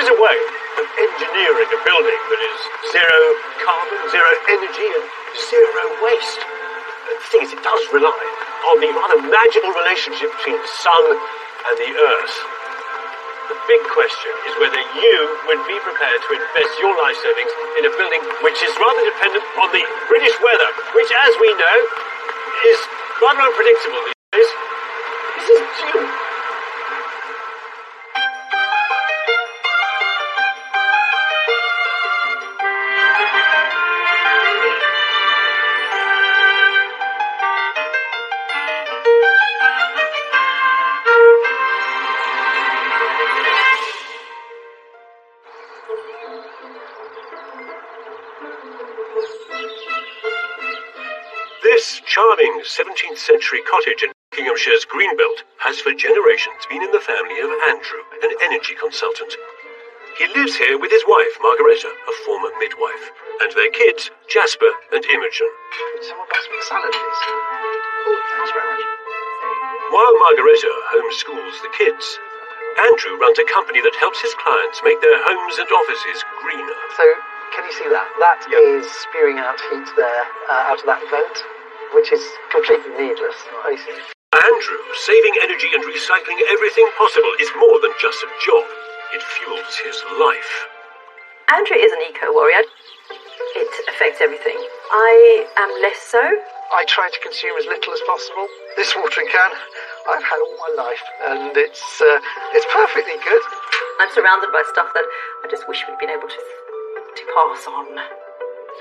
is a way of engineering a building that is zero carbon, zero energy, and zero waste. The thing is, it does rely on the rather magical relationship between the sun and the earth. The big question is whether you would be prepared to invest your life savings in a building which is rather dependent on the British weather, which, as we know, is rather unpredictable these days. This is June. This charming 17th century cottage in Buckinghamshire's Greenbelt has for generations been in the family of Andrew, an energy consultant. He lives here with his wife, Margareta, a former midwife, and their kids, Jasper and Imogen. Someone pass me a salad, please. Oh, thanks very much. While Margareta homeschools the kids, Andrew runs a company that helps his clients make their homes and offices greener. So, can you see that? That is spewing out heat there, out of that vent, which is completely needless, basically. Andrew, saving energy and recycling everything possible is more than just a job. It fuels his life. Andrew is an eco-warrior. It affects everything. I am less so. I try to consume as little as possible. This watering can, I've had all my life, and it's perfectly good. I'm surrounded by stuff that I just wish we'd been able to pass on.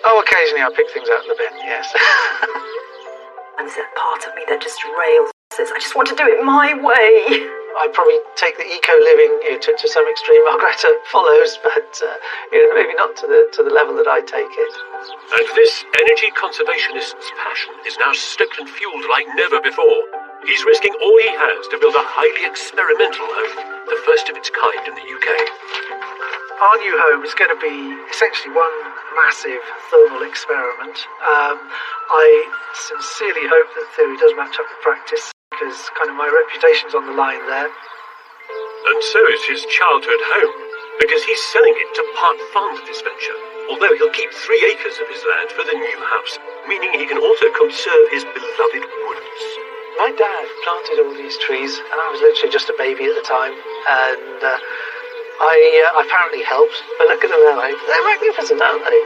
Oh, occasionally I pick things out of the bin, yes. And there's that part of me that just rails, says, I just want to do it my way. I probably take the eco-living to some extreme. Margareta follows, but maybe not to the level that I take it. And this energy conservationist's passion is now stoked and fueled like never before. He's risking all he has to build a highly experimental home, the first of its kind in the UK. Our new home is going to be essentially one massive thermal experiment. I sincerely hope that theory does match up with practice, because kind of my reputation's on the line there. And so is his childhood home, because he's selling it to part fund this venture, although he'll keep 3 acres of his land for the new house, meaning he can also conserve his beloved woods. My dad planted all these trees, and I was literally just a baby at the time, and I apparently helped, but look at them now, they're magnificent, aren't they?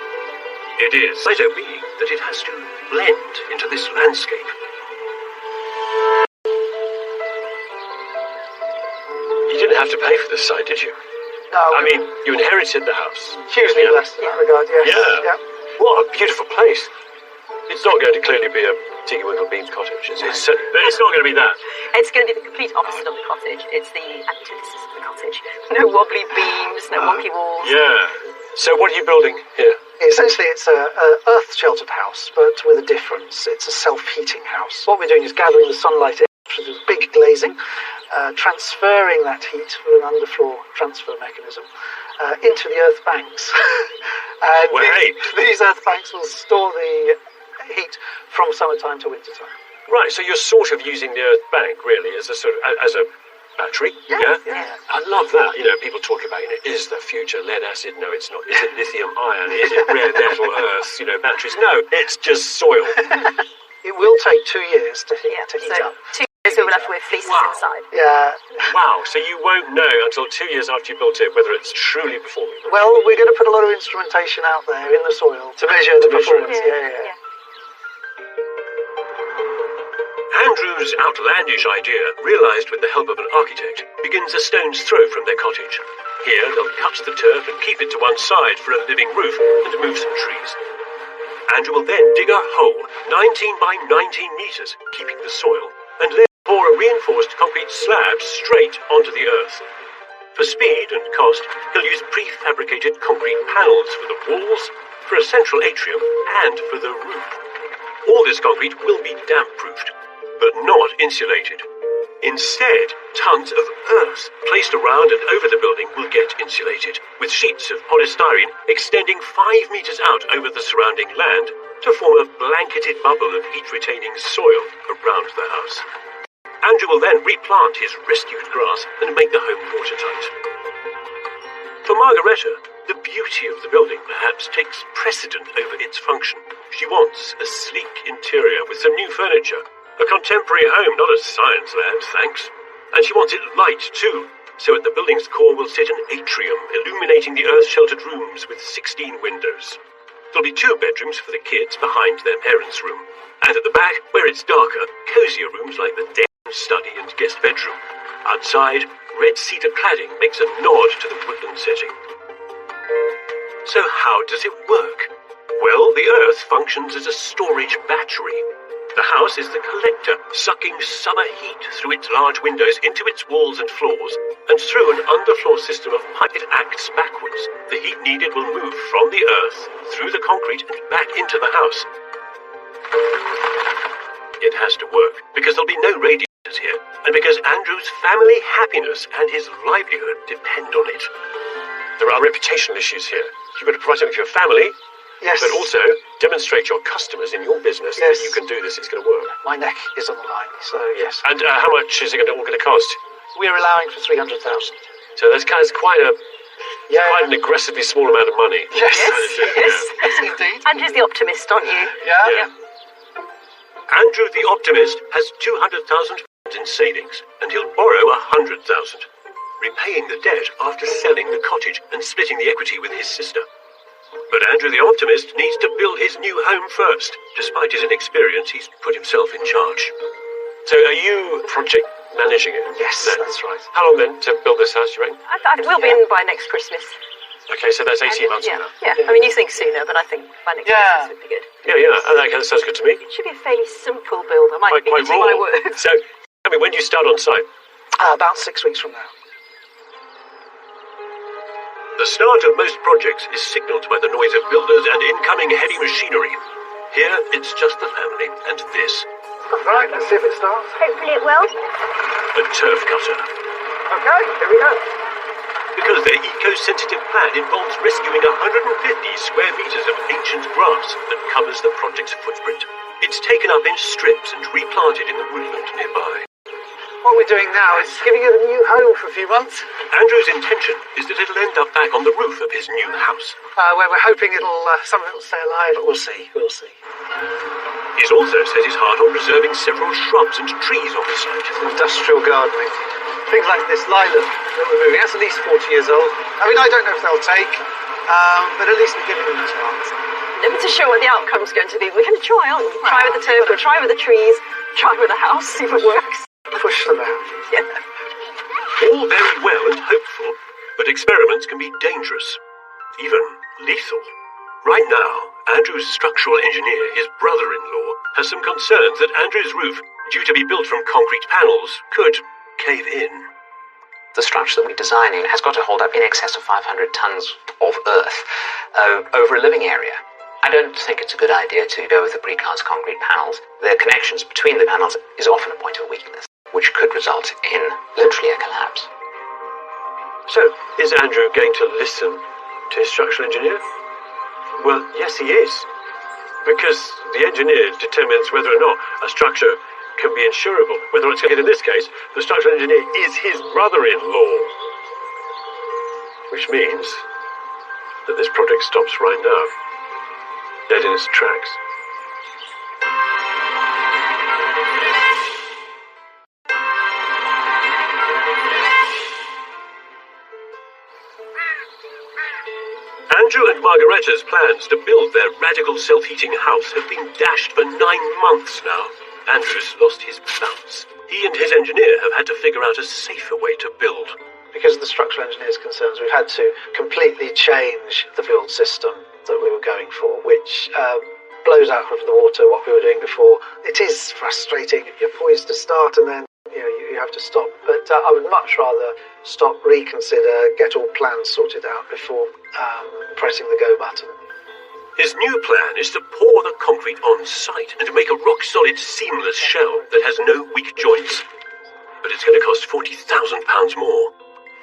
It is so big that it has to blend into this landscape. You didn't have to pay for this site, did you? No. I mean, you inherited the house. Hugely blessed in that regard, yes. Yeah. What a beautiful place. It's not going to clearly be a Tiggy Winkle Beans cottage. It's not going to be that. It's going to be the complete opposite of the cottage. It's the antithesis of the cottage. No wobbly beams, no wonky walls. Yeah. So what are you building here? Essentially, it's a earth-sheltered house, but with a difference. It's a self-heating house. What we're doing is gathering the sunlight in through the big glazing, transferring that heat through an underfloor transfer mechanism into the earth banks. And these earth banks will store the heat from summertime to wintertime. Right, so you're sort of using the earth bank, really, as a battery? Yeah. I love that. People talk about, is the future lead acid? No, it's not. Is it lithium ion? Is it rare metal earth, batteries? No, it's just soil. It will take 2 years to heat up. 2 years we will have to wear fleeces inside. Yeah. Wow, so you won't know until 2 years after you built it whether it's truly performing. Well, we're going to put a lot of instrumentation out there in the soil to measure the performance. Yeah. Andrew's outlandish idea, realised with the help of an architect, begins a stone's throw from their cottage. Here they'll cut the turf and keep it to one side for a living roof and move some trees. Andrew will then dig a hole 19 by 19 metres, keeping the soil, and then pour a reinforced concrete slab straight onto the earth. For speed and cost, he'll use prefabricated concrete panels for the walls, for a central atrium, and for the roof. All this concrete will be damp-proofed, but not insulated. Instead, tons of earth placed around and over the building will get insulated, with sheets of polystyrene extending 5 metres out over the surrounding land to form a blanketed bubble of heat-retaining soil around the house. Andrew will then replant his rescued grass and make the home watertight. For Margareta, the beauty of the building perhaps takes precedent over its function. She wants a sleek interior with some new furniture. A contemporary home, not a science lab, thanks. And she wants it light, too. So at the building's core will sit an atrium, illuminating the earth-sheltered rooms with 16 windows. There'll be 2 bedrooms for the kids behind their parents' room. And at the back, where it's darker, cosier rooms like the den, study and guest bedroom. Outside, red cedar cladding makes a nod to the woodland setting. So how does it work? Well, the Earth functions as a storage battery. The house is the collector, sucking summer heat through its large windows into its walls and floors, and through an underfloor system of pipe it acts backwards. The heat needed will move from the Earth, through the concrete, and back into the house. It has to work, because there'll be no radiators here, and because Andrew's family happiness and his livelihood depend on it. There are reputational issues here. You've got to provide something for your family, Yes. but also demonstrate your customers in your business Yes. that you can do this, it's going to work. My neck is on the line, so yes. And how much is it all going to cost? We're allowing for 300,000. So that's quite an aggressively small amount of money. Yes. Yes. Indeed. Andrew's the optimist, aren't you? Yeah. Andrew the optimist has 200,000 in savings, and he'll borrow 100,000, repaying the debt after selling the cottage and splitting the equity with his sister. But Andrew the optimist needs to build his new home first. Despite his inexperience, he's put himself in charge. So are you project managing it? Yes, then? that's right. How long then to build this house, you reckon? I we'll be in by next Christmas. Okay, so that's 18 months Yeah, from now. yeah. I mean, you think sooner, but I think by next Yeah. Christmas would be good. Yeah, that sounds good to me. It should be a fairly simple build. I might be Quite eating raw. my words. So, when do you start on site? About 6 weeks from now. The start of most projects is signalled by the noise of builders and incoming heavy machinery. Here, it's just the family and this. Right, let's see if it starts. Hopefully it will. A turf cutter. Okay, here we go. Because their eco-sensitive plan involves rescuing 150 square metres of ancient grass that covers the project's footprint. It's taken up in strips and replanted in the woodland nearby. What we're doing now is giving it a new home for a few months, Andrew's intention is that it'll end up back on the roof of his new house. where we're hoping some of it will stay alive, but we'll see. He's also set his heart on preserving several shrubs and trees on the site. Industrial gardening. Things like this lilac that we're moving, that's at least 40 years old. I mean, I don't know if they'll take, but at least we're giving them a chance. Never too sure what the outcome's going to be. We're going to try, aren't we? Try with the turf, we'll try with the trees, try with the house, see if it works. Push them out. Yeah. All very well and hopeful, but experiments can be dangerous, even lethal. Right now, Andrew's structural engineer, his brother-in-law, has some concerns that Andrew's roof, due to be built from concrete panels, could cave in. The structure that we're designing has got to hold up in excess of 500 tons of earth over a living area. I don't think it's a good idea to go with the precast concrete panels. The connections between the panels is often a point of weakness, which could result in literally a collapse. So, is Andrew going to listen to his structural engineer? Well, yes, he is. Because the engineer determines whether or not a structure can be insurable. Whether it's in this case, the structural engineer is his brother-in-law. Which means that this project stops right now, dead in its tracks. Andrew and Margareta's plans to build their radical self-heating house have been dashed for 9 months now. Andrew's lost his balance. He and his engineer have had to figure out a safer way to build. Because of the structural engineer's concerns, we've had to completely change the build system that we were going for, which blows out of the water what we were doing before. It is frustrating. You're poised to start and then you have to stop. But I would much rather stop, reconsider, get all plans sorted out before pressing the go button. His new plan is to pour the concrete on site and to make a rock-solid, seamless shell that has no weak joints. But it's going to cost £40,000 more.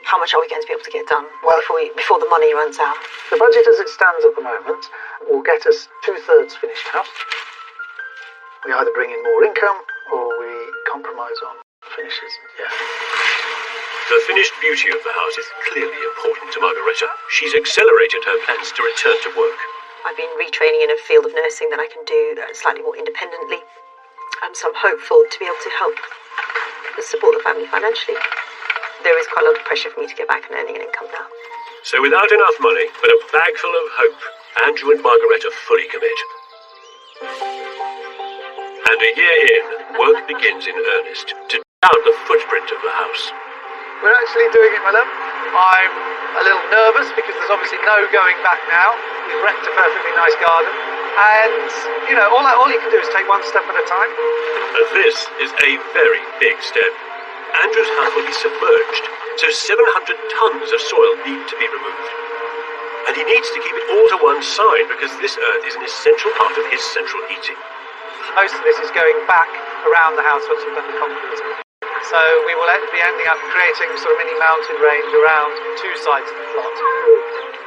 How much are we going to be able to get done Well, before the money runs out? The budget as it stands at the moment will get us 2/3 finished house. We either bring in more income or we compromise on Finishes, yeah. The finished beauty of the house is clearly important to Margareta. She's accelerated her plans to return to work. I've been retraining in a field of nursing that I can do slightly more independently. So I'm hopeful to be able to help support the family financially. There is quite a lot of pressure for me to get back and earning an income now. So without enough money, but a bag full of hope, Andrew and Margareta fully commit. And a year in, work begins in earnest to down the footprint of the house. We're actually doing it, my love. I'm a little nervous because there's obviously no going back now. We've wrecked a perfectly nice garden. And, you know, all you can do is take one step at a time. And this is a very big step. Andrew's house will be submerged, so 700 tons of soil need to be removed. And he needs to keep it all to one side because this earth is an essential part of his central heating. Most of this is going back around the house once we've done the concrete. So we will be ending up creating sort of mini mountain range around two sides of the plot.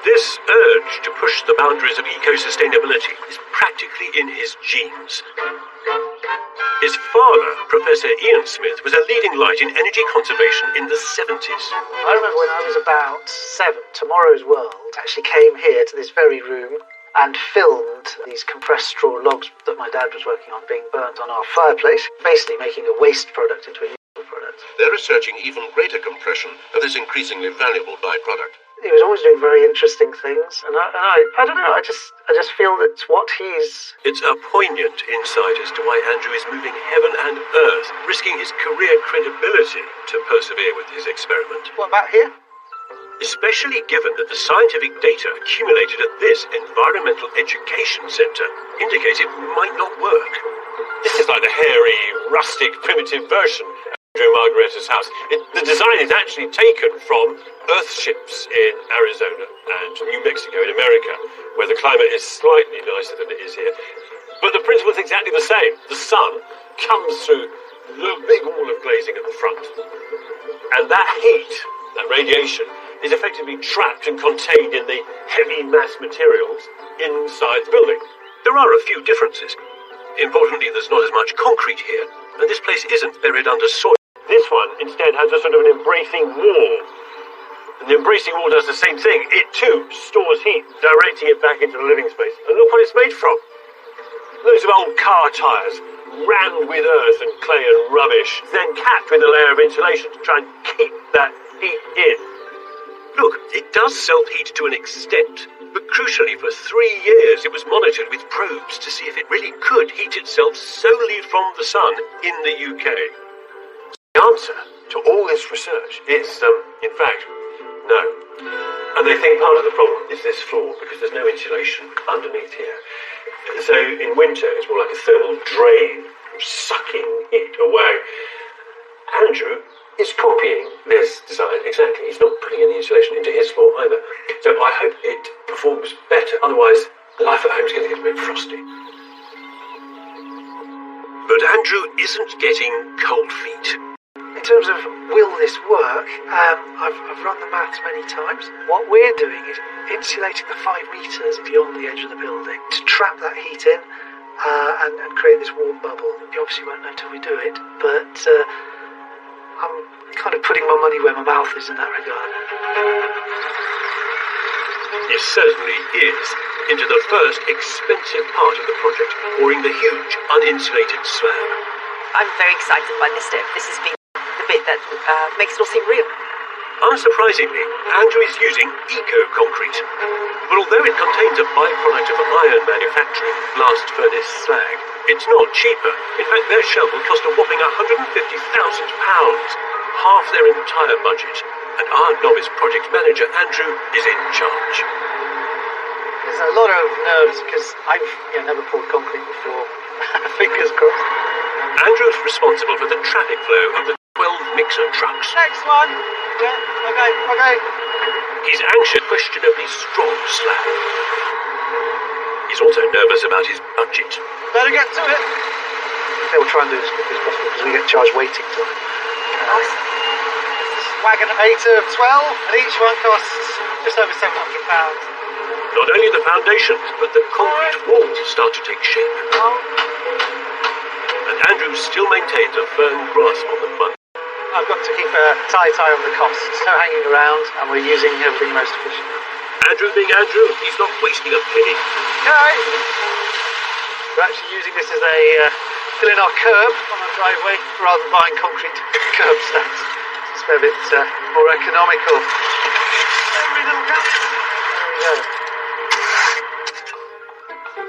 This urge to push the boundaries of eco-sustainability is practically in his genes. His father, Professor Ian Smith, was a leading light in energy conservation in the 70s. I remember when I was about 7, Tomorrow's World actually came here to this very room and filmed these compressed straw logs that my dad was working on being burnt on our fireplace, basically making a waste product into a useful product. They're researching even greater compression of this increasingly valuable byproduct. He was always doing very interesting things, and I don't know, I just feel that's what he's... It's a poignant insight as to why Andrew is moving heaven and earth, risking his career credibility to persevere with his experiment. What about here? Especially given that the scientific data accumulated at this environmental education centre indicates it might not work. This is like the hairy, rustic, primitive version of Andrew and Margareta's house. The design is actually taken from Earthships in Arizona and New Mexico in America, where the climate is slightly nicer than it is here. But the principle is exactly the same. The sun comes through the big wall of glazing at the front. And that heat, that radiation, is effectively trapped and contained in the heavy mass materials inside the building. There are a few differences. Importantly, there's not as much concrete here, and this place isn't buried under soil. This one, instead, has a sort of an embracing wall. And the embracing wall does the same thing. It, too, stores heat, directing it back into the living space. And look what it's made from. Loads of old car tyres, rammed with earth and clay and rubbish, then capped with a layer of insulation to try and keep that heat in. Look, it does self-heat to an extent, but crucially for 3 years it was monitored with probes to see if it really could heat itself solely from the sun in the UK. The answer to all this research is, in fact, no. And they think part of the problem is this floor, because there's no insulation underneath here. So in winter it's more like a thermal drain, sucking heat away. Andrew is copying this design exactly. He's not putting any insulation into his floor either. So I hope it performs better. Otherwise, life at home is going to get a bit frosty. But Andrew isn't getting cold feet. In terms of will this work, I've run the maths many times. What we're doing is insulating the 5 metres beyond the edge of the building to trap that heat in and create this warm bubble. You obviously won't know till we do it, but I'm kind of putting my money where my mouth is in that regard. It certainly is. Into the first expensive part of the project, pouring the huge uninsulated slab. I'm very excited by this step. This has been the bit that makes it all seem real. Unsurprisingly, Andrew is using eco-concrete. But although it contains a byproduct of iron manufacturing, blast furnace slag, it's not cheaper. In fact, their shell will cost a whopping £150,000, half their entire budget. And our novice project manager, Andrew, is in charge. There's a lot of nerves because I've never poured concrete before. Fingers crossed. Andrew's responsible for the traffic flow of the 12 mixer trucks. Next one. Yeah, okay. He's anxious, questionably strong slab. He's also nervous about his budget. Better get to it. Okay, we'll try and do this as quickly as possible because we get charged waiting time. Wagon 8 of 12, and each one costs just over £700. Not only the foundations, but the concrete walls start to take shape. And Andrew still maintains a firm grasp on the money. I've got to keep a tight eye on the costs. No hanging around, and we're using everything most efficiently. Andrew being Andrew, he's not wasting a penny. Okay. We're actually using this as a fill in our curb on our driveway rather than buying concrete curb stones. It's a bit more economical. Every little cut. There we go.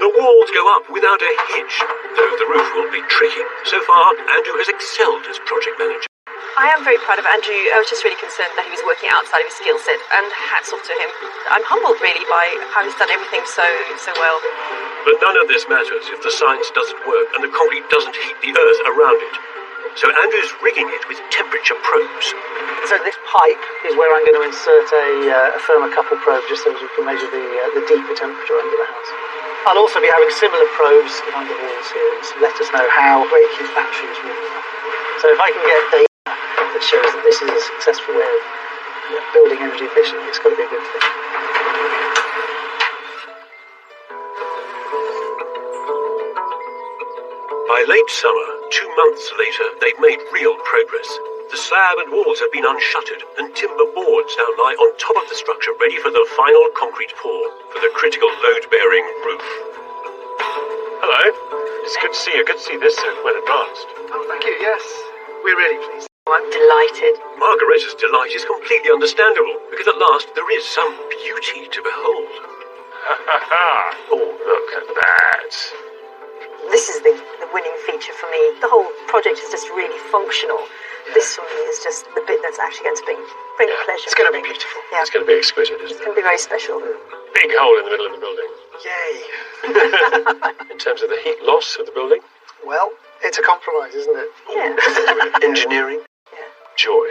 The walls go up without a hitch, though the roof will be tricky. So far, Andrew has excelled as project manager. I am very proud of Andrew. I was just really concerned that he was working outside of his skill set, and hats off to him. I'm humbled, really, by how he's done everything so well. But none of this matters if the science doesn't work and the concrete doesn't heat the earth around it. So Andrew's rigging it with temperature probes. So this pipe is where I'm going to insert a thermocouple probe just so we can measure the deeper temperature under the house. I'll also be having similar probes behind the walls here to let us know how breaking battery is warming up. So if I can get data that shows that this is a successful way of building energy efficiently, it's got to be a good thing. By late summer, 2 months later, they've made real progress. The slab and walls have been unshuttered, and timber boards now lie on top of the structure, ready for the final concrete pour for the critical load-bearing roof. Hello. It's good to see you. Good to see this so well advanced. Oh, thank you, yes. We're really pleased. I'm delighted. Margaretta's delight is completely understandable, because at last there is some beauty to behold. Oh, look at that. This is the winning feature for me. The whole project is just really functional. This one is just the bit that's actually going to bring pleasure. It's going to be beautiful. Yeah. It's going to be exquisite, isn't It's it? going to be very special. Big hole in the middle of the building. Yay. In terms of the heat loss of the building? Well, it's a compromise, isn't it? Yeah. Engineering? Yeah. Joy.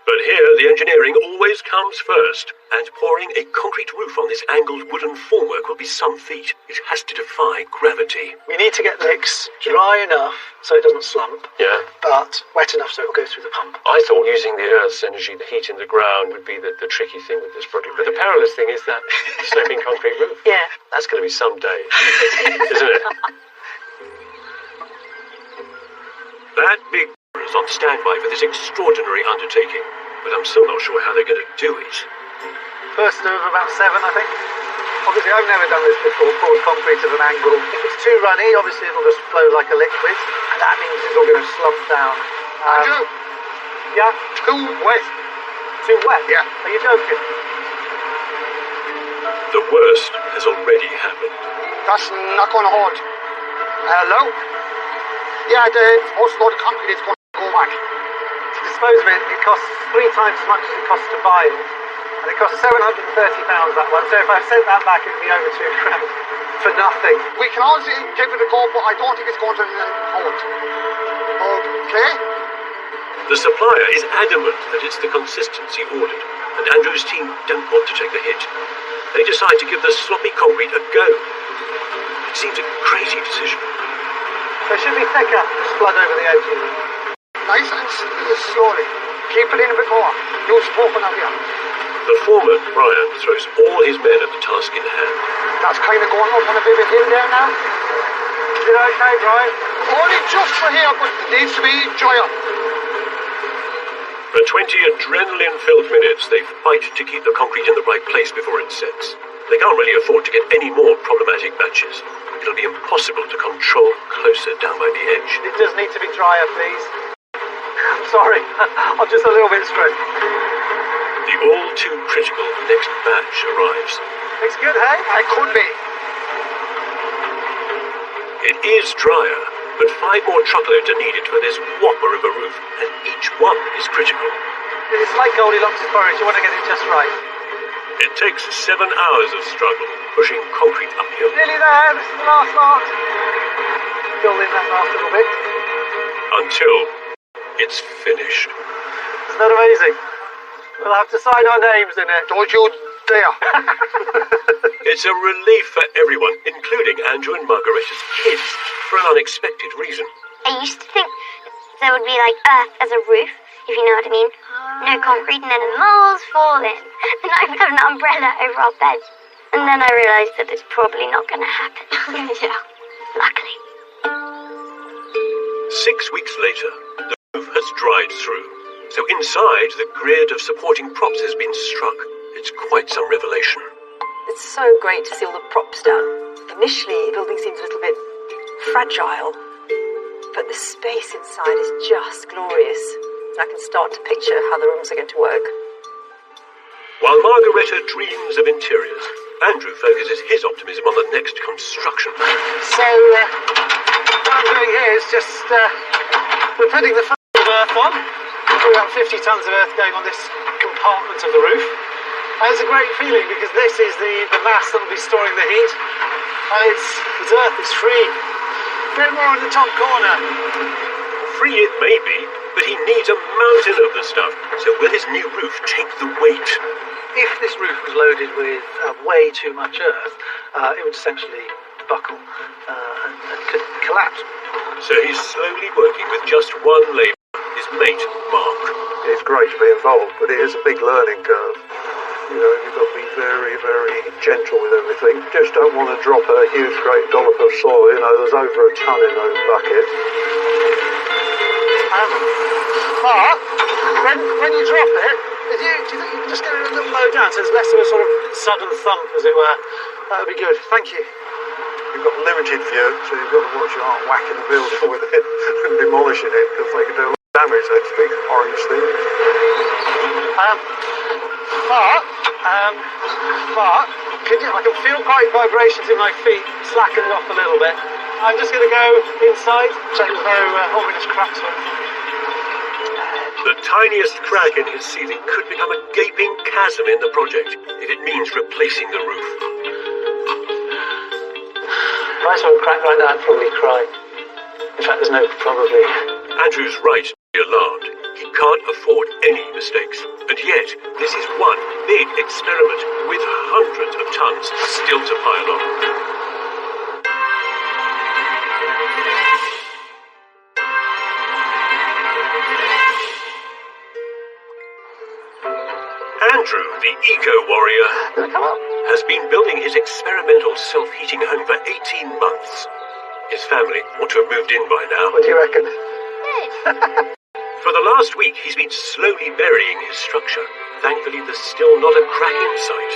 But here, the engineering always comes first, and pouring a concrete roof on this angled wooden formwork will be some feat. It has to defy gravity. We need to get the mix dry enough so it doesn't slump, Yeah. but wet enough so it will go through the pump. I thought using the Earth's energy, the heat in the ground, would be the tricky thing with this project. But the perilous thing is that sloping concrete roof. Yeah. That's going to be some day, isn't it? That big is on standby for this extraordinary undertaking, but I'm still not sure how they're going to do it. First of about 7, I think. Obviously, I've never done this before, poured concrete at an angle. If it's too runny, obviously it'll just flow like a liquid, and that means it's all going to slump down. Andrew, Yeah? too wet. Too wet? Yeah. Are you joking? The worst has already happened. That's not going to hold. Hello? Yeah, the most load of concrete is going to go back. To dispose of it, it costs 3 times as much as it costs to buy it. And it costs £730, that one. So if I sent that back, it would be over £2,000 for nothing. We can also give it a go, but I don't think it's going to hold. Okay? The supplier is adamant that it's the consistency ordered, and Andrew's team don't want to take the hit. They decide to give the sloppy concrete a go. It seems a crazy decision. So it should be thicker, just flood over the edge. Nice and slowly. Keep it in a bit more. No smoking out here. The foreman, Brian, throws all his men at the task in hand. That's kind of going up on a bit of a hill there now. Is it okay, Brian? Only just for here, but it needs to be drier. For 20 adrenaline-filled minutes, they fight to keep the concrete in the right place before it sets. They can't really afford to get any more problematic batches. It'll be impossible to control closer down by the edge. It does need to be drier, please. I'm sorry, I'm just a little bit stressed. The all-too-critical next batch arrives. Looks good, hey? I could be. It is drier, but 5 more truckloads are needed for this whopper of a roof, and each one is critical. It's like Goldilocks' porridge, you want to get it just right. It takes 7 hours of struggle, pushing concrete uphill. Nearly there, this is the last lot. Fill in that last little bit. Until it's finished. Isn't that amazing? We'll have to sign our names in it. Don't you dare. It's a relief for everyone, including Andrew and Margaretta's kids, for an unexpected reason. I used to think there would be like earth as a roof, if you know what I mean. No concrete, and then the moles fall in. Then I would have an umbrella over our beds. And then I realised that it's probably not going to happen. Yeah. Luckily. 6 weeks later, the roof has dried through. So inside, the grid of supporting props has been struck. It's quite some revelation. It's so great to see all the props down. Initially, the building seems a little bit fragile, but the space inside is just glorious. And I can start to picture how the rooms are going to work. While Margaretta dreams of interiors, Andrew focuses his optimism on the next construction. So, what I'm doing here is just, we're putting the first of earth on. We've got 50 tons of earth going on this compartment of the roof. And it's a great feeling because this is the mass that will be storing the heat. And this earth is free. A bit more in the top corner. Free it may be, but he needs a mountain of the stuff. So will his new roof take the weight? If this roof was loaded with way too much earth, it would essentially buckle and could collapse. So he's slowly working with just one labourer, his mate, Mark. It's great to be involved, but it is a big learning curve. You know, you've got to be very, very gentle with everything. Just don't want to drop a huge, great dollop of soil. You know, there's over a ton in those buckets. Mark, when you drop it, do you think you can just get it a little low down so there's less of a sort of sudden thump, as it were? That would be good. Thank you. You've got limited view, so you've got to watch your arm whacking the building with it and demolishing it, because they can do a lot of damage, so to speak. Orange thing. Mark, I can feel quite vibrations in my feet, slackened off a little bit. I'm just going to go inside, check there's no ominous cracks or anything. The tiniest crack in his ceiling could become a gaping chasm in the project if it means replacing the roof. If I saw a crack like that, I'd probably cry. In fact, there's no probably. Andrew's right to be alarmed. He can't afford any mistakes. And yet, this is one big experiment with hundreds of tons still to pile on. Andrew, the eco-warrior, has been building his experimental self-heating home for 18 months. His family ought to have moved in by now. What do you reckon? For the last week, he's been slowly burying his structure. Thankfully, there's still not a crack in sight.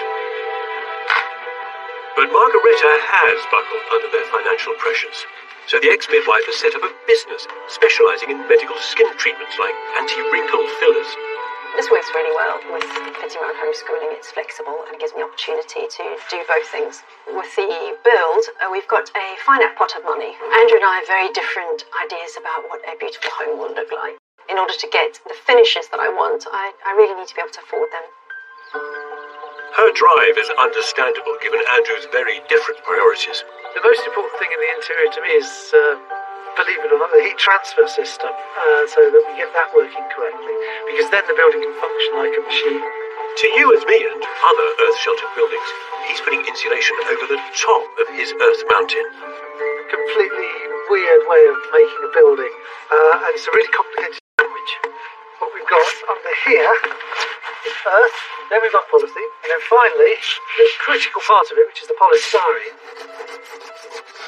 But Margaretta has buckled under their financial pressures. So the ex-midwife has set up a business specialising in medical skin treatments like anti-wrinkle fillers. This works really well with fitting around homeschooling. It's flexible and it gives me opportunity to do both things. With the build, we've got a finite pot of money. Andrew and I have very different ideas about what a beautiful home will look like. In order to get the finishes that I want, I really need to be able to afford them. Her drive is understandable given Andrew's very different priorities. The most important thing in the interior to me is, believe it or not, the heat transfer system, so that we get that working correctly. Because then the building can function like a machine. To you and me and other earth-sheltered buildings, he's putting insulation over the top of his earth mountain. Completely weird way of making a building, and it's a really complicated sandwich. What we've got under here is earth, then we've got polythene, and then finally, the critical part of it, which is the polystyrene.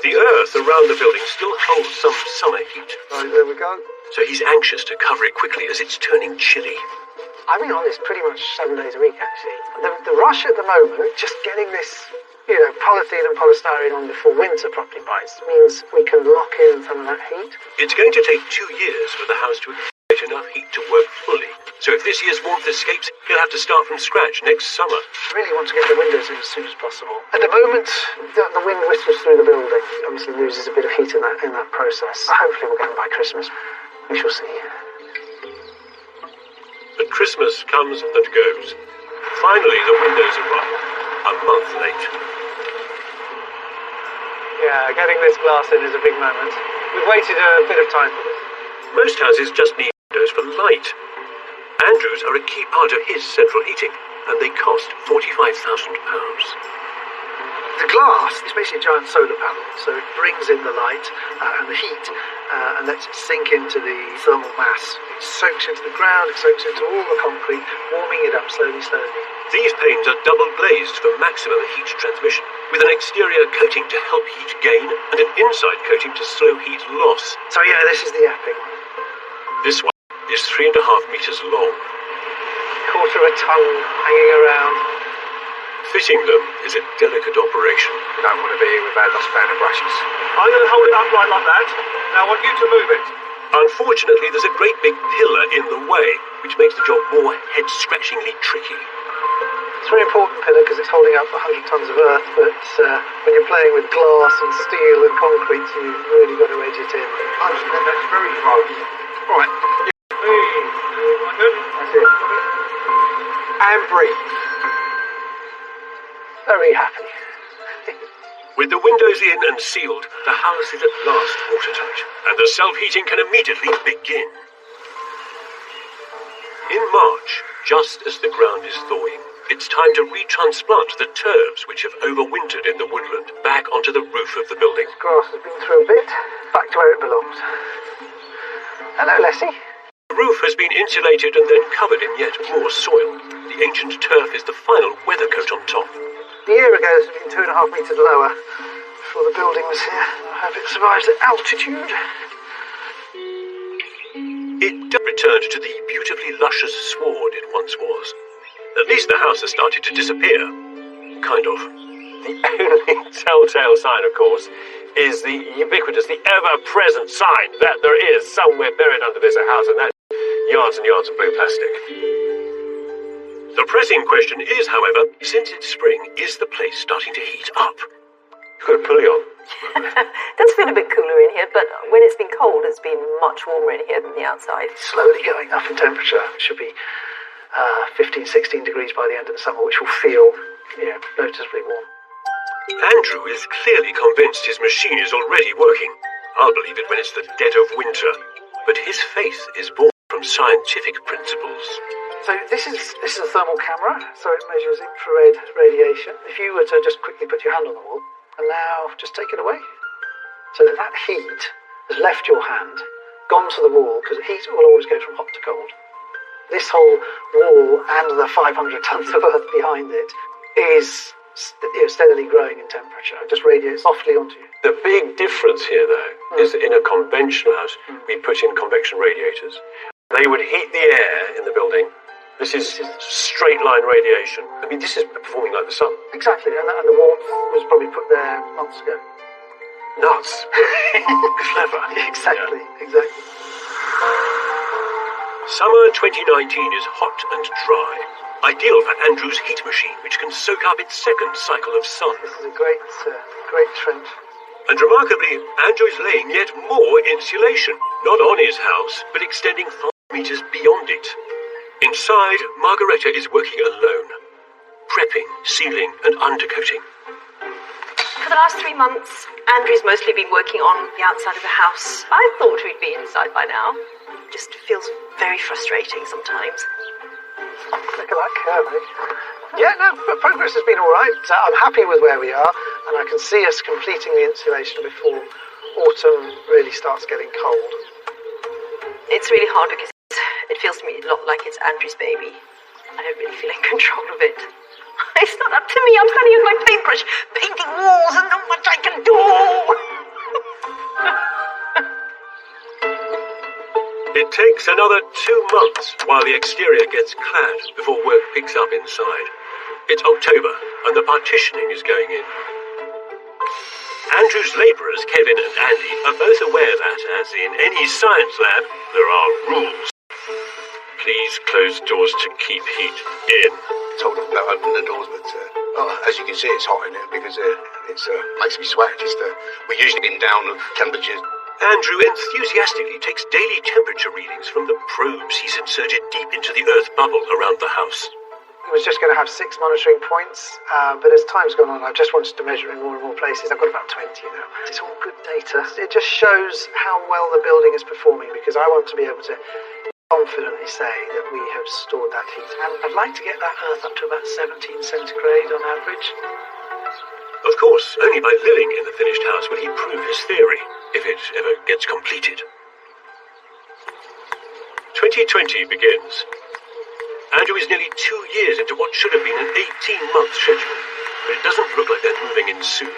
The earth around the building still holds some summer heat. Right, there we go. So he's anxious to cover it quickly as it's turning chilly. I've been on this pretty much 7 days a week, actually. The rush at the moment, just getting this, polythene and polystyrene on before winter properly bites, means we can lock in some of that heat. It's going to take 2 years for the house to accumulate enough heat to work fully. So if this year's warmth escapes, he'll have to start from scratch next summer. I really want to get the windows in as soon as possible. At the moment, the wind whistles through the building. Obviously loses a bit of heat in that process. Hopefully we'll get them by Christmas. We shall see. But Christmas comes and goes. Finally, the windows arrive. A month late. Yeah, getting this glass in is a big moment. We've waited a bit of time for this. Most houses just need windows for light. Andrew's are a key part of his central heating, and they cost £45,000. The glass is basically a giant solar panel, so it brings in the light and the heat and lets it sink into the thermal mass. It soaks into the ground, it soaks into all the concrete, warming it up slowly. These panes are double glazed for maximum heat transmission, with an exterior coating to help heat gain and an inside coating to slow heat loss. So yeah, this is the epic one. This one is 3.5 meters long. Quarter of a ton hanging around. Fitting them is a delicate operation. You don't want to be here without us fan and brushes. I'm going to hold it upright like that. Now I want you to move it. Unfortunately, there's a great big pillar in the way, which makes the job more head-scratchingly tricky. It's a very important pillar because it's holding up 100 tons of earth, but when you're playing with glass and steel and concrete, you've really got to edge it in. I understand that's very close. Right. That's it. And breathe. Very happy. With the windows in and sealed, the house is at last watertight, and the self-heating can immediately begin. In March, just as the ground is thawing, it's time to retransplant the turfs which have overwintered in the woodland back onto the roof of the building. Grass has been through a bit, back to where it belongs. Hello, Lessie. The roof has been insulated and then covered in yet more soil. The ancient turf is the final weather coat on top. A year ago, it had been 2.5 metres lower before the building was here. I hope it survives the altitude. It returned to the beautifully luscious sward it once was. At least the house has started to disappear. Kind of. The only telltale sign, of course, is the ubiquitous, the ever-present sign that there is somewhere buried under this a house, and that's yards and yards of blue plastic. The pressing question is, however, since it's spring, is the place starting to heat up? You've got a pulley on. It does feel a bit cooler in here, but when it's been cold, it's been much warmer in here than the outside. Slowly going up in temperature. It should be 15, 16 degrees by the end of the summer, which will feel, noticeably warm. Andrew is clearly convinced his machine is already working. I'll believe it when it's the dead of winter. But his faith is born from scientific principles. So this is a thermal camera, so it measures infrared radiation. If you were to just quickly put your hand on the wall, and now just take it away, so that heat has left your hand, gone to the wall, because heat will always go from hot to cold. This whole wall and the 500 tons of earth behind it is steadily growing in temperature. It just radiates softly onto you. The big difference here, though, is that in a conventional house, we put in convection radiators. They would heat the air in the building. This is straight line radiation. I mean, this is performing like the sun. Exactly, and the warmth was probably put there months ago. Nuts. Clever. Exactly. Summer 2019 is hot and dry. Ideal for Andrew's heat machine, which can soak up its second cycle of sun. This is a great trend. And remarkably, Andrew is laying yet more insulation, not on his house, but extending 5 meters beyond it. Inside, Margareta is working alone, prepping, sealing, and undercoating. For the last 3 months, Andrew's mostly been working on the outside of the house. I thought we'd be inside by now. It just feels very frustrating sometimes. Look at that curve, eh? Yeah, no, but progress has been all right. I'm happy with where we are, and I can see us completing the insulation before autumn really starts getting cold. It's really hard because it feels to me a lot like it's Andrew's baby. I don't really feel in control of it. It's not up to me. I'm standing with my paintbrush, painting walls, and not much I can do. It takes another 2 months while the exterior gets clad before work picks up inside. It's October, and the partitioning is going in. Andrew's labourers, Kevin and Andy, are both aware that, as in any science lab, there are rules. Please close doors to keep heat in. Told them about opening the doors, but as you can see, it's hot in here because it makes me sweat. We're usually in down of temperatures. Andrew enthusiastically takes daily temperature readings from the probes he's inserted deep into the earth bubble around the house. I was just going to have 6 monitoring points, but as time's gone on, I've just wanted to measure in more and more places. I've got about 20 now. It's all good data. It just shows how well the building is performing, because I want to be able to confidently say that we have stored that heat. And I'd like to get that earth up to about 17 centigrade on average. Of course, only by living in the finished house will he prove his theory, if it ever gets completed. 2020 begins. Andrew is nearly 2 years into what should have been an 18-month schedule, but it doesn't look like they're moving in soon.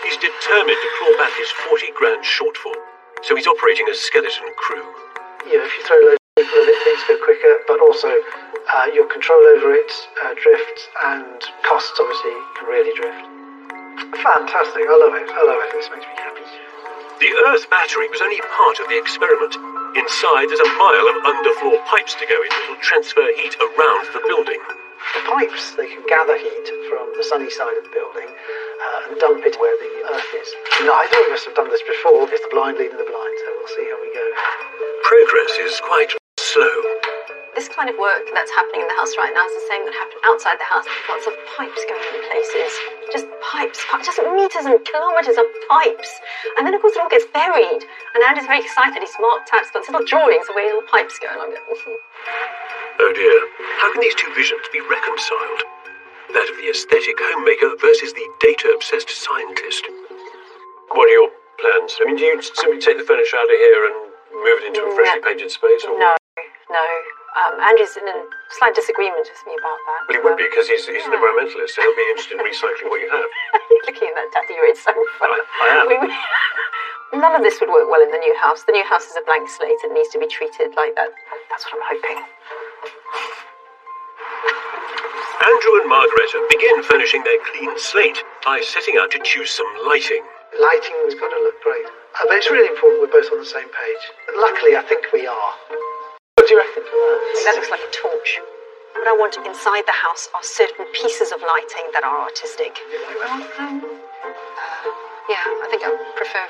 He's determined to claw back his 40 grand shortfall, so he's operating a skeleton crew. If you throw loads of people but also your control over it drifts, and costs obviously can really drift. Fantastic, I love it, this makes me happy. The Earth battery was only part of the experiment. Inside, there's a mile of underfloor pipes to go in that will transfer heat around the building. The pipes, they can gather heat from the sunny side of the building and dump it where the Earth is. Neither of us have done this before. It's the blind leading the blind, so we'll see how we go. Progress is quite slow. This kind of work that's happening in the house right now is the same that happened outside the house. Lots of pipes going in places. Just pipes, just meters and kilometres of pipes. And then, of course, it all gets buried. And Andy's very excited. He's marked out, he's got little drawings of where all the pipes go. And I'm going, Oh dear, how can these two visions be reconciled? That of the aesthetic homemaker versus the data-obsessed scientist. What are your plans? I mean, do you simply take the furniture out of here and move it into a freshly painted space? Or? No. Andrew's in a slight disagreement with me about that. Well, he would be, because he's an environmentalist, so he'll be interested in recycling what you have. Looking at that daddy, it's so funny. I am. None of this would work well in the new house. The new house is a blank slate and needs to be treated like that. That's what I'm hoping. Andrew and Margareta begin furnishing their clean slate by setting out to choose some lighting. Lighting's got to look great. But it's really important we're both on the same page. Luckily, I think we are. What do you reckon? That looks like a torch. What I want inside the house are certain pieces of lighting that are artistic. Yeah, I think I prefer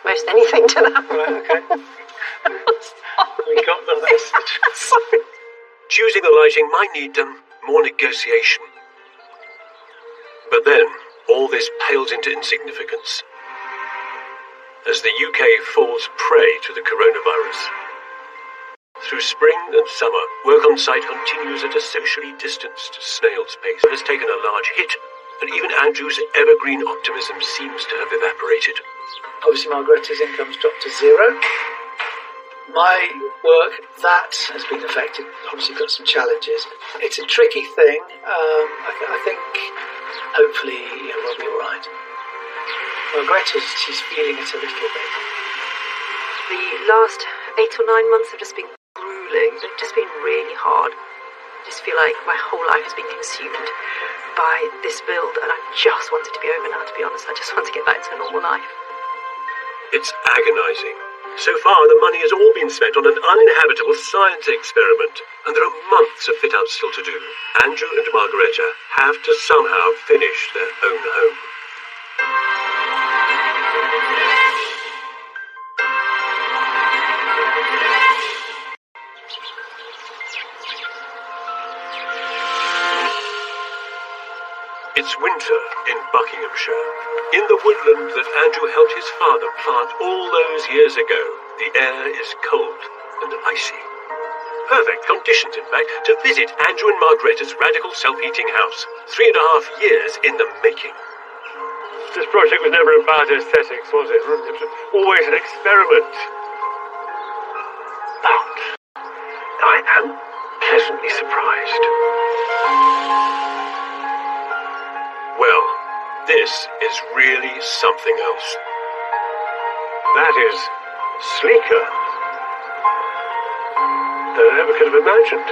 most anything to that. Right, okay. We got the message. Sorry. Choosing the lighting might need more negotiation. But then, all this pales into insignificance as the UK falls prey to the coronavirus. Through spring and summer, work on site continues at a socially distanced snail's pace. It has taken a large hit, and even Andrew's evergreen optimism seems to have evaporated. Obviously, Margareta's income's dropped to zero. My work, that has been affected. Obviously, got some challenges. It's a tricky thing. I think, hopefully, we'll be all right. Margareta's, she's feeling it a little bit. The last 8 or 9 months have just been grueling. They've just been really hard. I just feel like my whole life has been consumed by this build, and I just want it to be over now, to be honest. I just want to get back to a normal life. It's agonizing. So far, the money has all been spent on an uninhabitable science experiment, and there are months of fit-out still to do. Andrew and Margareta have to somehow finish their own home. It's winter in Buckinghamshire. In the woodland that Andrew helped his father plant all those years ago, the air is cold and icy. Perfect conditions, in fact, to visit Andrew and Margareta's radical self-heating house. 3.5 years in the making. This project was never about aesthetics, was it? It was always an experiment. But I am pleasantly surprised. Well, this is really something else. That is sleeker than I ever could have imagined.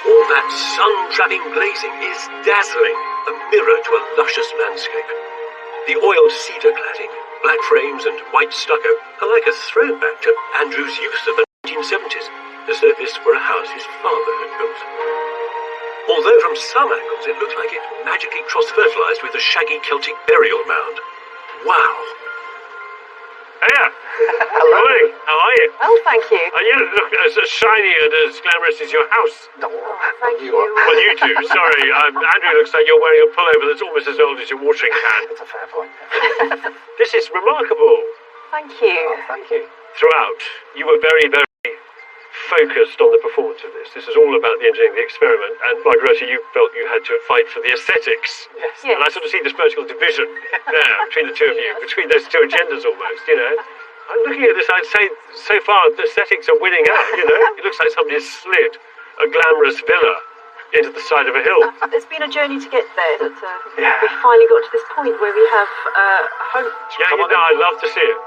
All that sun-trapping glazing is dazzling, a mirror to a luscious landscape. The oiled cedar cladding, black frames and white stucco are like a throwback to Andrew's youth of the 1970s, as though this were a house his father had built. Although from some angles it looked like it magically cross-fertilized with the shaggy Celtic burial mound. Wow. Hiya! Hello. Morning. How are you? Well, thank you. You look as shiny and as glamorous as your house. No, Thank you. Well, you do. Sorry. Andrew looks like you're wearing a pullover that's almost as old as your watering can. That's a fair point. This is remarkable. Thank you. Thank you. Throughout, you were very, very focused on the performance of this. This is all about the engineering, the experiment, and Margareta, you felt you had to fight for the aesthetics. Yes. Yes. And I sort of see this vertical division there between the two of you, between those two agendas almost, I'm looking at this, I'd say so far the aesthetics are winning out, It looks like somebody's slid a glamorous villa into the side of a hill. It's been a journey to get there. We finally got to this point where we have a home. Yeah, I'd love to see it.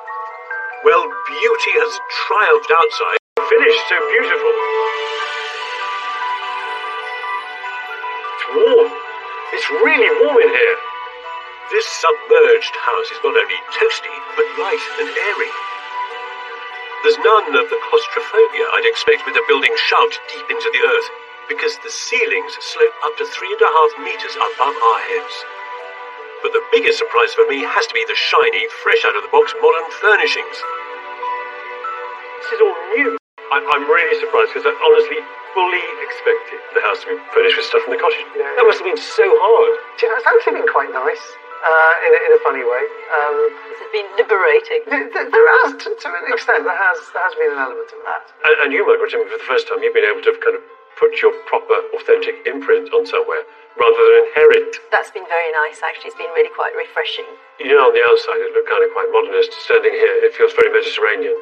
Well, beauty has triumphed outside, finished so beautiful. It's warm. It's really warm in here. This submerged house is not only toasty, but light and airy. There's none of the claustrophobia I'd expect with a building shoved deep into the earth, because the ceilings slope up to 3.5 meters above our heads. But the biggest surprise for me has to be the shiny, fresh-out-of-the-box modern furnishings. This is all new. I'm really surprised, because I honestly fully expected the house to be furnished with stuff from the cottage. Yeah. That must have been so hard. Do you know, it's actually been quite nice, in a funny way. Has it been liberating? There has, to an extent, there has been an element of that. And you, Margaret, for the first time, you've been able to kind of put your proper, authentic imprint on somewhere, rather than inherit. That's been very nice, actually. It's been really quite refreshing. You know, on the outside, it looked kind of quite modernist. Standing here, it feels very Mediterranean.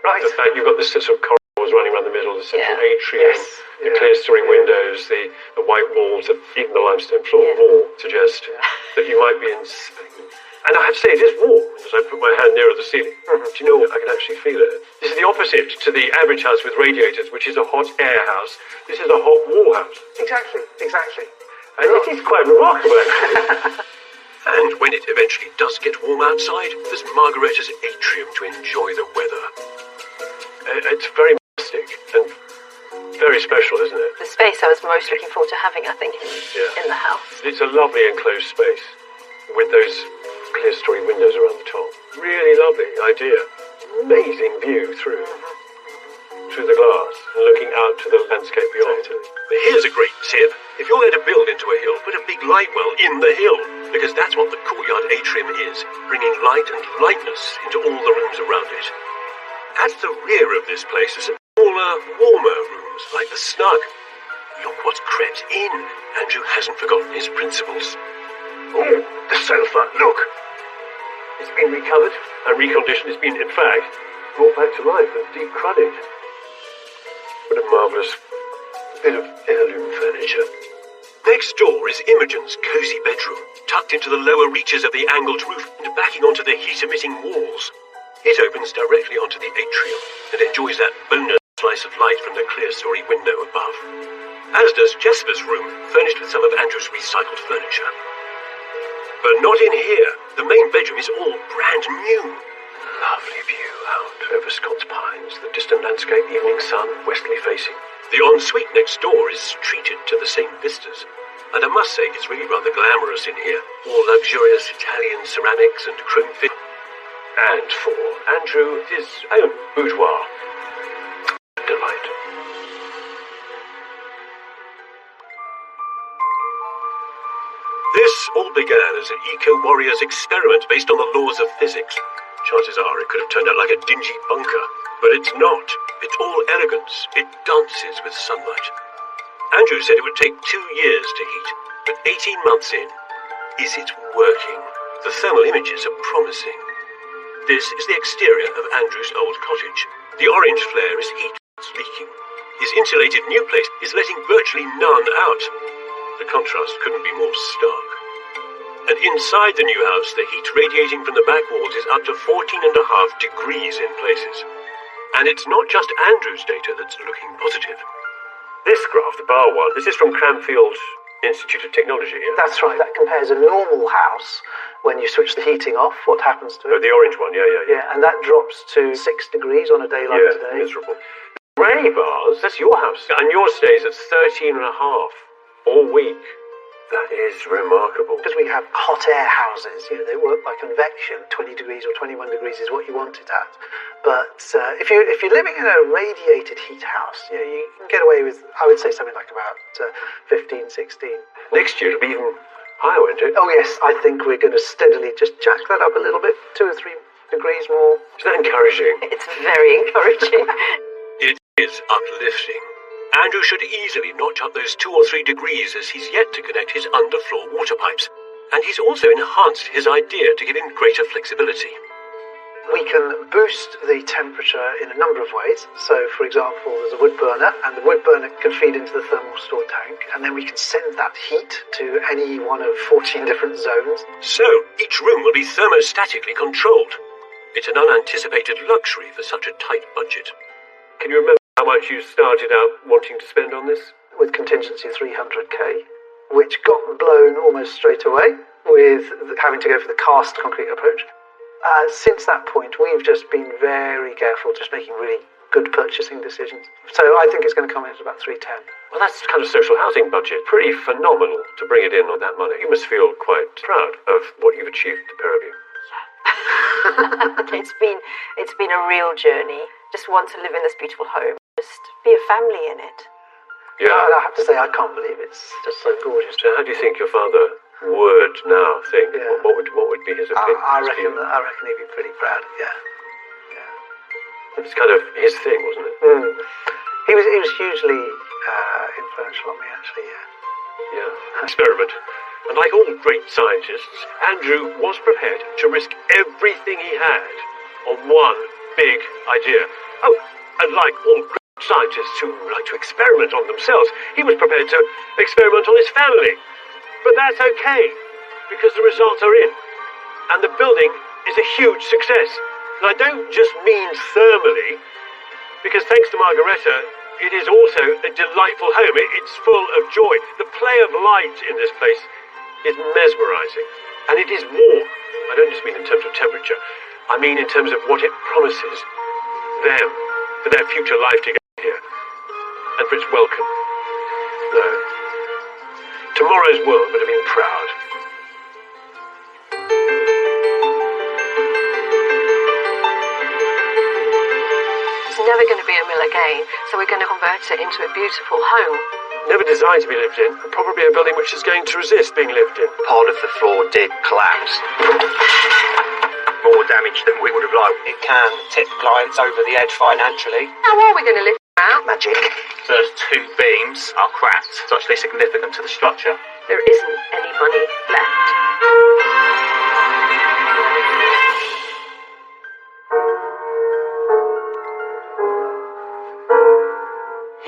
Right. The fact you've got this sort of corridors running around the middle, the central atrium, Yes. the clerestory windows, the white walls, even the limestone floor all suggest that you might be in Spain. And I have to say, it is warm as I put my hand nearer the ceiling. Do you know what? I can actually feel it. This is the opposite to the average house with radiators, which is a hot air house. This is a hot wall house. Exactly. And it is quite remarkable, actually. And when it eventually does get warm outside, there's Margaretta's atrium to enjoy the weather. It's very mystic and very special, isn't it? The space I was most looking forward to having, I think, in the house. It's a lovely enclosed space with those clerestory windows around the top. Really lovely idea. Amazing view through the glass and looking out to the landscape beyond. But here's a great tip. If you're going to build into a hill, put a big light well in the hill, because that's what the courtyard atrium is, bringing light and lightness into all the rooms around it. At the rear of this place are some smaller, warmer rooms, like the snug. Look what's crept in. Andrew hasn't forgotten his principles. Oh, the sofa, look. It's been recovered and reconditioned. It's been, in fact, brought back to life and deep crudded. What a marvellous bit of heirloom furniture. Next door is Imogen's cosy bedroom, tucked into the lower reaches of the angled roof and backing onto the heat-emitting walls. It opens directly onto the atrium and enjoys that bonus slice of light from the clerestory window above. As does Jesper's room, furnished with some of Andrew's recycled furniture. But not in here. The main bedroom is all brand new. Lovely view out over Scott's Pines, the distant landscape, evening sun, westerly facing. The ensuite next door is treated to the same vistas. And I must say, it's really rather glamorous in here. All luxurious Italian ceramics and chrome fit. And for Andrew, his own boudoir. Delight. This all began as an eco-warrior's experiment based on the laws of physics. Chances are it could have turned out like a dingy bunker, but it's not. It's all elegance. It dances with sunlight. Andrew said it would take 2 years to heat, but 18 months in, is it working? The thermal images are promising. This is the exterior of Andrew's old cottage. The orange flare is heat that's leaking. His insulated new place is letting virtually none out. The contrast couldn't be more stark. And inside the new house, the heat radiating from the back walls is up to 14.5 degrees in places. And it's not just Andrew's data that's looking positive. This graph, the bar one, this is from Cranfield Institute of Technology. Yeah? That's right. That compares a normal house when you switch the heating off. What happens to it? The orange one, yeah. Yeah, and that drops to 6 degrees on a day like today. Miserable. Grey bars, that's your house. And yours stays at 13.5 all week. That is remarkable. Because we have hot air houses, they work by convection. 20 degrees or 21 degrees is what you want it at. But if you're living in a radiated heat house, you can get away with, I would say, something like about 15, 16. Next year it'll be even higher, won't it? Oh yes, I think we're going to steadily just jack that up a little bit, 2 or 3 degrees more. Is that encouraging? It's very encouraging. It is uplifting. Andrew should easily notch up those 2 or 3 degrees as he's yet to connect his underfloor water pipes. And he's also enhanced his idea to give him greater flexibility. We can boost the temperature in a number of ways. So, for example, there's a wood burner, and the wood burner can feed into the thermal store tank, and then we can send that heat to any one of 14 different zones. So, each room will be thermostatically controlled. It's an unanticipated luxury for such a tight budget. Can you remember how much you started out wanting to spend on this? With contingency 300k, which got blown almost straight away with having to go for the cast concrete approach. Since that point, we've just been very careful, just making really good purchasing decisions. So I think it's going to come in at about 310. Well, that's kind of social housing budget. Pretty phenomenal to bring it in on that money. You must feel quite proud of what you've achieved, the pair of you. It's been a real journey. Just want to live in this beautiful home. Just be a family in it. Yeah. And I have to say, I can't believe it's just so gorgeous. So how do you think your father would now think? Yeah. What would be his opinion? I reckon he'd be pretty proud. Yeah. It's kind of his thing, wasn't it? He was hugely influential on me, actually. Yeah. Experiment. And like all great scientists, Andrew was prepared to risk everything he had on one big idea. Oh, and like all great scientists who like to experiment on themselves, he was prepared to experiment on his family. But that's okay, because the results are in. And the building is a huge success. And I don't just mean thermally, because thanks to Margareta, it is also a delightful home. It's full of joy. The play of light in this place is mesmerizing. And it is warm. I don't just mean in terms of temperature. I mean in terms of what it promises them for their future life together here. And for its welcome. No. Tomorrow's world would have been proud. It's never going to be a mill again, so we're going to convert it into a beautiful home. Never designed to be lived in, and probably a building which is going to resist being lived in. Part of the floor did collapse. More damage than we would have liked. It can tip clients over the edge financially. How are we going to live out? Magic. Those two beams are cracked. It's actually significant to the structure. There isn't any money left.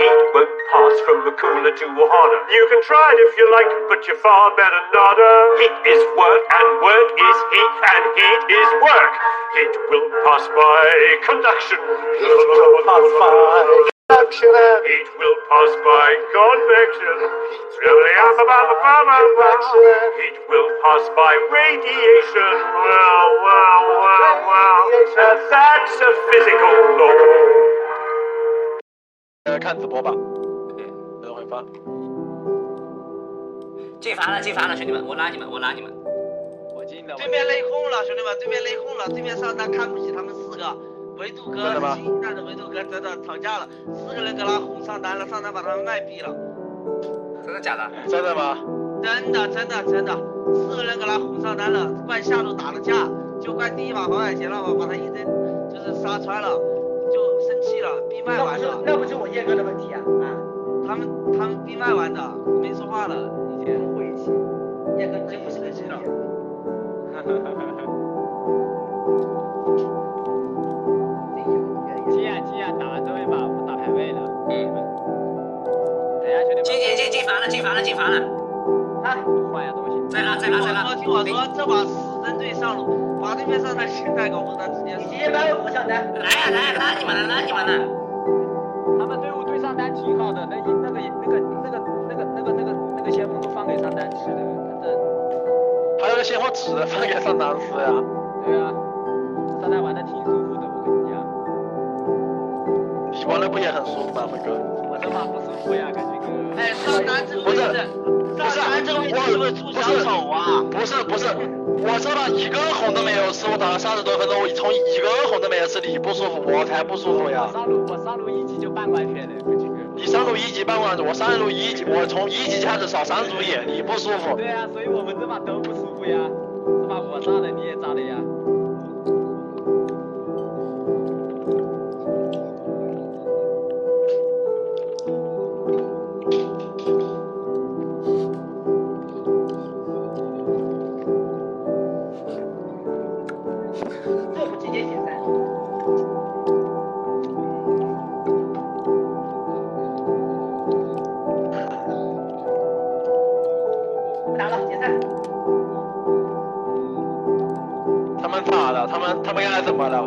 Heat won't pass from Makula to Wahana. You can try it if you like, but you're far better not. Heat is work, and work is heat, and heat is work. Heat will pass by conduction. Heat will pass by convection. Heat will pass by convection. Heat will pass by radiation. That's a physical law. 看直播吧，等会发。进阀了，进阀了，兄弟们，我拉你们，我拉你们。我进了。对面内讧了，兄弟们，对面内讧了，对面上单看不起他们4个，唯独哥新一代的唯独哥真的吵架了，4个人给他哄上单了，上单把他们卖毙了。真的假的？真的吗？真的，4个人给他哄上单了，怪下路打了架，就怪第一把黄海贤了，把他一针就是杀穿了。 就生气了，闭麦玩的。那不是我叶哥的问题啊！他们闭麦玩的，没说话了，已经回一起。叶哥，你这不是个人了。急啊！打完这位吧，我打排位了。等下兄弟们。进阀了！啊，换下东西。再拉！听我说，这把死针对上路。 把对面上单心态搞混，他直接直接把我上单，来呀，拉你们了！他们队伍对上单挺好的，那个先锋都放给上单吃的，还有个鲜花纸的放给上单吃呀。对啊，上单玩的挺舒服的，我跟你讲。你玩的不也很舒服吗，辉哥？我这把不舒服呀，感觉哥。哎，上单这个位置，上单这个位置是不是出小丑啊？不是。 我这把一个红都没有吃，我打了30多分钟，我从一个红都没有吃，你不舒服，我才不舒服呀！我上路1级就半关血了，你上路1级半关，我上路1级，我从1级开始扫3组野，你不舒服。对啊，所以我们这把都不舒服呀，这把我炸的你也炸的呀。他们刚才怎么了？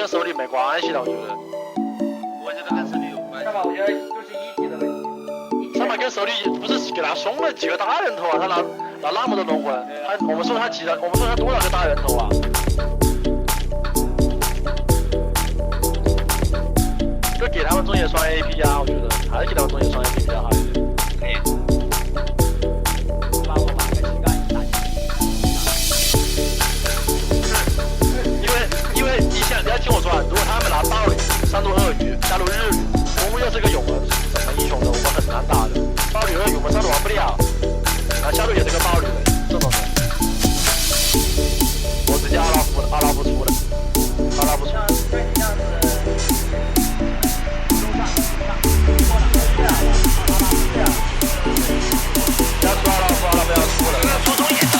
手里没关系了，我觉得。我觉得跟手里有关系。我觉得就是一级的问题。他妈跟手里不是给他凶了几个大人头啊？他拿那么多龙魂，我们说他多少个大人头啊？就给他们中野双 AP 啊，我觉得还是给他们中野双 AP 比较好一点。可以。把我把这个情感打进因为你要听我说啊，如果他们拿暴吕上路鳄鱼，下路日吕，公路又是个勇人，什么英雄的，我们很难打的。暴吕鳄鱼我们上路玩不了，然后下路也是个暴吕的这种的。我直接阿拉夫出了，阿拉夫出。不要出了，出中野的。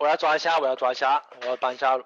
我要抓虾，我要搬虾。